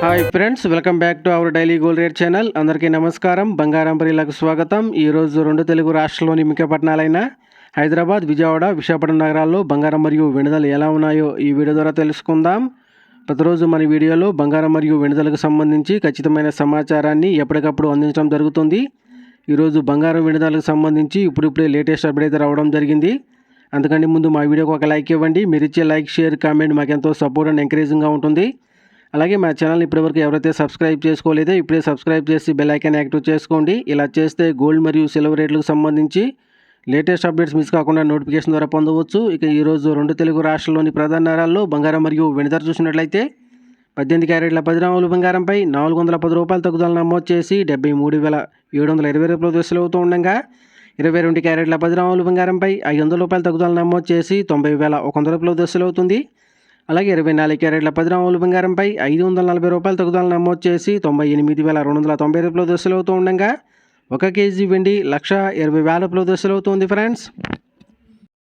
Hi friends, welcome back to our daily gold rate channel. అందరికీ నమస్కారం. బంగారం పరిలకు స్వాగతం. ఈరోజు రెండు తెలుగు రాష్ట్రాల్లోని ముఖ్య పట్టణాలైన హైదరాబాద్, విజయవాడ, విశాఖపట్నం నగరాల్లో బంగారం మరియు వెనుదలు ఎలా ఉన్నాయో ఈ వీడియో ద్వారా తెలుసుకుందాం. ప్రతిరోజు మన వీడియోలో బంగారం మరియు వెనుదలకు సంబంధించి ఖచ్చితమైన సమాచారాన్ని ఎప్పటికప్పుడు అందించడం జరుగుతుంది. ఈరోజు బంగారం వెనుదలకు సంబంధించి ఇప్పుడిప్పుడే లేటెస్ట్ అప్డేట్ అయితే రావడం జరిగింది. అందుకని ముందు మా వీడియోకి ఒక లైక్ ఇవ్వండి. మీరు ఇచ్చే లైక్, షేర్, కామెంట్ మాకెంతో సపోర్ట్ అండ్ ఎంకరేజింగ్గా ఉంటుంది. అలాగే మా ఛానల్ ఇప్పటివరకు ఎవరైతే సబ్స్క్రైబ్ చేసుకోలేదో ఇప్పుడే సబ్స్క్రైబ్ చేసి బెల్ ఐకాన్ యాక్టివ్ చేసుకోండి. ఇలా చేస్తే గోల్డ్ మరియు సిల్వర్ రేట్లకు సంబంధించి లేటెస్ట్ అప్డేట్స్ మిస్ కాకుండా నోటిఫికేషన్ ద్వారా పొందవచ్చు. ఇక ఈరోజు రెండు తెలుగు రాష్ట్రాల్లోని ప్రధాన నగరాల్లో బంగారం మరియు వెండి ధర చూసినట్లయితే 18 క్యారెట్ల 10 గ్రాముల బంగారంపై 410 రూపాయలు తగ్గుదల నమోదు చేసి 73,720 రూపాయలు వసూలవుతూ ఉండగా 22 క్యారెట్ల 10 గ్రాముల బంగారంపై 500 రూపాయలు తగ్గుదల నమోదు చేసి 90,100 రూపాయలు వసూలవుతుంది. అలాగే 24 క్యారెట్ల 10 గ్రాముల బంగారంపై 540 రూపాయలు తగ్గుదల నమోదు చేసి 98,290 రూపాయలు వసూలవుతూ ఉండగా 1 కేజీ వెండి 1,20,000 రూపాయలు వసూలవుతుంది ఫ్రెండ్స్.